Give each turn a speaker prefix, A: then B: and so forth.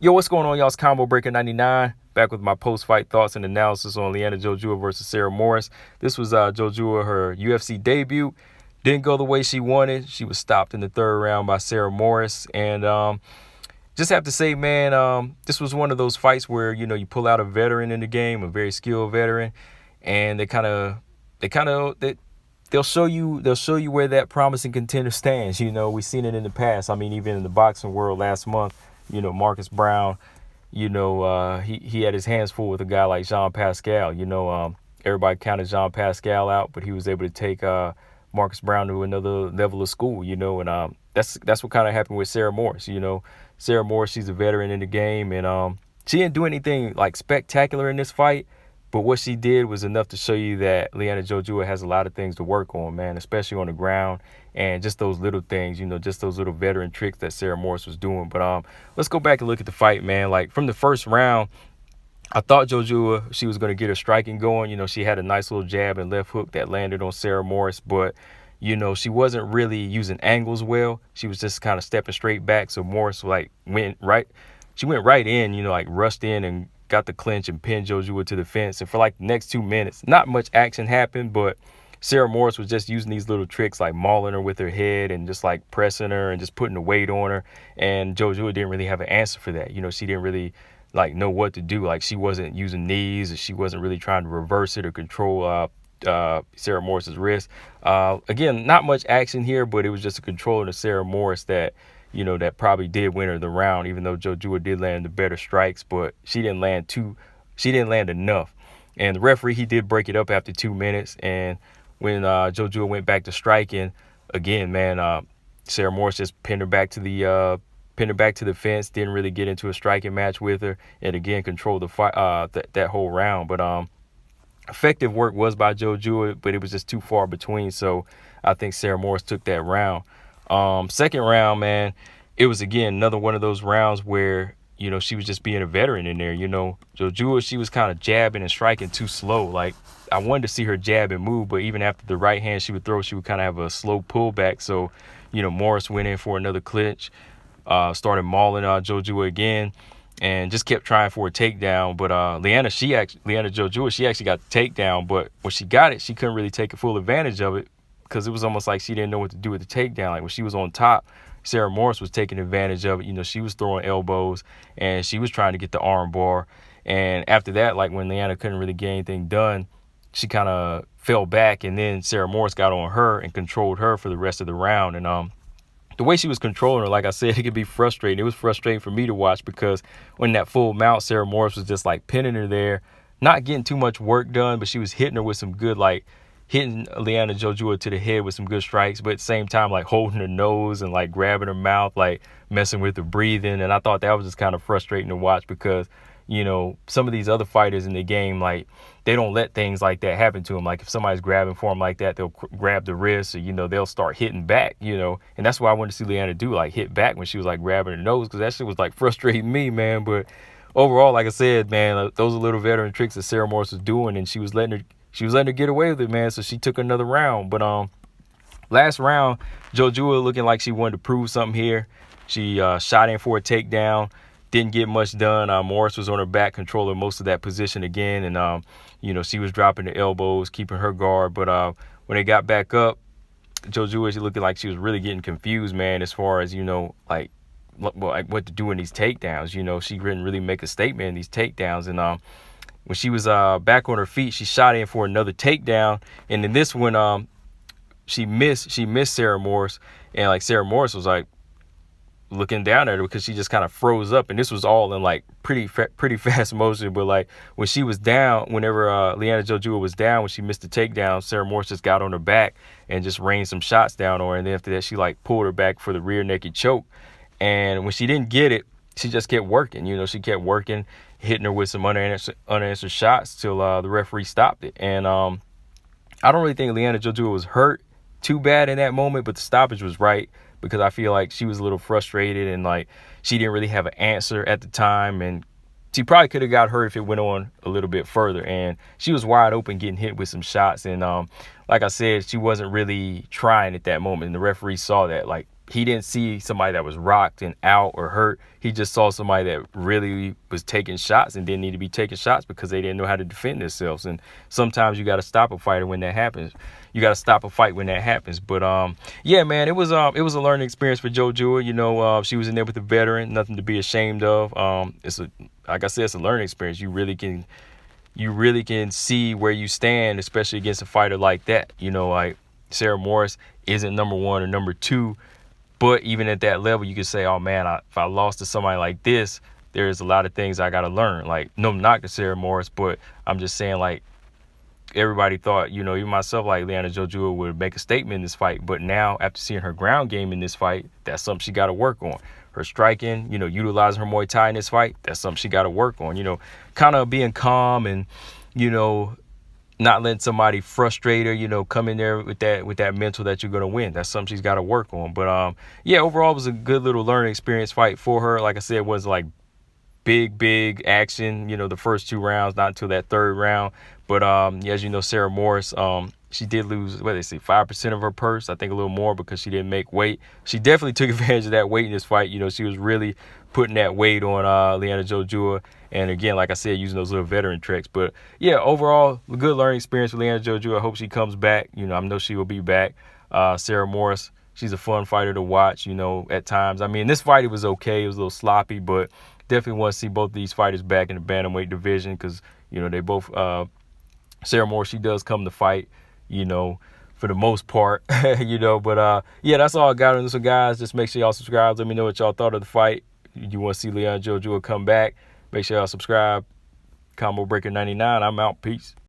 A: Yo, what's going on, y'all? It's Combo Breaker 99, back with my post-fight thoughts and analysis on Liana Jojua versus Sarah Moras. This was Jojua, her UFC debut. Didn't go the way she wanted. She was stopped in the third round by Sarah Moras. And just have to say, man, this was one of those fights where, you pull out a veteran in the game, a very skilled veteran, and they'll show you where that promising contender stands. We've seen it in the past. I mean, even in the boxing world last month, Marcus Brown, he had his hands full with a guy like Jean Pascal. Everybody counted Jean Pascal out, but he was able to take Marcus Brown to another level of school, and that's what kind of happened with Sarah Moras. Sarah Moras, she's a veteran in the game, and she didn't do anything like spectacular in this fight, but what she did was enough to show you that Liana Jojua has a lot of things to work on, man, especially on the ground. And just those little things, just those little veteran tricks that Sarah Moras was doing. But let's go back and look at the fight, man. Like, from the first round, I thought Jojua, she was going to get her striking going. She had a nice little jab and left hook that landed on Sarah Moras. But, she wasn't really using angles well. She was just kind of stepping straight back. So Moras, went right. She went right in, rushed in and got the clinch and pinned Jojua to the fence. And for the next 2 minutes, not much action happened, but Sarah Moras was just using these little tricks, like mauling her with her head and just pressing her and just putting the weight on her. And Jojua didn't really have an answer for that. She didn't really know what to do. She wasn't using knees, or she wasn't really trying to reverse it or control Sarah Moras's wrist. Again, not much action here, but it was just a control of Sarah Moras that that probably did win her the round, even though Jojua did land the better strikes, but she didn't land enough. And the referee, he did break it up after 2 minutes. And when Jojua went back to striking, again, man, Sarah Moras just pinned her back to the fence. Didn't really get into a striking match with her, and again controlled the fight that whole round. But effective work was by Jojua, but it was just too far between. So I think Sarah Moras took that round. Second round, man, it was again another one of those rounds where she was just being a veteran in there. Jojua, she was kind of jabbing and striking too slow. I wanted to see her jab and move, but even after the right hand she would throw, she would kind of have a slow pullback. So, Moras went in for another clinch, started mauling Jojua again, and just kept trying for a takedown. But Liana Jojua, she actually got the takedown, but when she got it, she couldn't really take a full advantage of it because it was almost like she didn't know what to do with the takedown. Like when she was on top, Sarah Moras was taking advantage of it. She was throwing elbows and she was trying to get the arm bar. And after that, when Liana couldn't really get anything done, she kind of fell back, and then Sarah Moras got on her and controlled her for the rest of the round. And the way she was controlling her, like I said, it could be frustrating. It was frustrating for me to watch because when that full mount, Sarah Moras was just pinning her there, not getting too much work done, but she was hitting her with some good, hitting Liana Jojua to the head with some good strikes, but at the same time, holding her nose and grabbing her mouth, messing with her breathing. And I thought that was just kind of frustrating to watch because, some of these other fighters in the game, they don't let things like that happen to them. If somebody's grabbing for them like that, they'll grab the wrist, or, they'll start hitting back, and that's what I wanted to see Liana do, hit back when she was grabbing her nose, because that shit was frustrating me, man. But overall, like I said, man, those are little veteran tricks that Sarah Moras was doing, and she was letting her get away with it, man. So she took another round. But last round, Jojua looking like she wanted to prove something here. She shot in for a takedown. Didn't get much done. Moras was on her back, controlling most of that position again. And, she was dropping the elbows, keeping her guard. But when they got back up, Jojua, she looking like she was really getting confused, man, as far as, what to do in these takedowns. She didn't really make a statement in these takedowns. And when she was back on her feet, she shot in for another takedown. And in this one, she missed Sarah Moras. And, Sarah Moras was, looking down at her because she just kind of froze up, and this was all in pretty fast motion. But when she was down, whenever Liana Jojua was down, when she missed the takedown, Sarah Moras just got on her back and just rained some shots down on her. And then after that, she pulled her back for the rear naked choke. And when she didn't get it, she just kept working. She kept working, hitting her with some unanswered shots till the referee stopped it. And I don't really think Liana Jojua was hurt too bad in that moment, but the stoppage was right, because I feel like she was a little frustrated and she didn't really have an answer at the time, and she probably could have got hurt if it went on a little bit further. And she was wide open, getting hit with some shots, and like I said, she wasn't really trying at that moment, and the referee saw that. he didn't see somebody that was rocked and out or hurt. He just saw somebody that really was taking shots and didn't need to be taking shots because they didn't know how to defend themselves. And sometimes you got to stop a fighter when that happens. You got to stop a fight when that happens. But yeah, man, it was a learning experience for Jojua. You know, she was in there with a veteran, nothing to be ashamed of. Like I said, it's a learning experience. You really can see where you stand, especially against a fighter like that. You know, like Sarah Moras isn't number one or number two. But even at that level, you can say, oh, man, if I lost to somebody like this, there's a lot of things I got to learn. Like, no knock to Sarah Moras, but I'm just saying, like, everybody thought, you know, even myself, like Liana Jojua would make a statement in this fight. But now, after seeing her ground game in this fight, that's something she got to work on. Her striking, you know, utilizing her Muay Thai in this fight, that's something she got to work on. You know, kind of being calm and, you know, not letting somebody frustrate her, you know, come in there with that mental that you're going to win. That's something she's got to work on. But, yeah, overall, it was a good little learning experience fight for her. Like I said, it was like big action, you know, the first 2 rounds, not until that 3rd round. But, yeah, as you know, Sarah Moras, she did lose, 5% of her purse, I think a little more because she didn't make weight. She definitely took advantage of that weight in this fight. You know, she was really putting that weight on Liana Jojua. And again, like I said, using those little veteran tricks. But yeah, overall, a good learning experience with Liana Jojua. I hope she comes back. You know, I know she will be back. Sarah Moras, she's a fun fighter to watch, you know, at times. I mean, this fight, it was okay. It was a little sloppy, but definitely want to see both these fighters back in the bantamweight division because, you know, they both, Sarah Moras, she does come to fight, you know, for the most part, you know. But, yeah, that's all I got on this one, guys. Just make sure y'all subscribe. Let me know what y'all thought of the fight. You want to see Liana Jojua come back, make sure y'all subscribe. Combo Breaker 99. I'm out. Peace.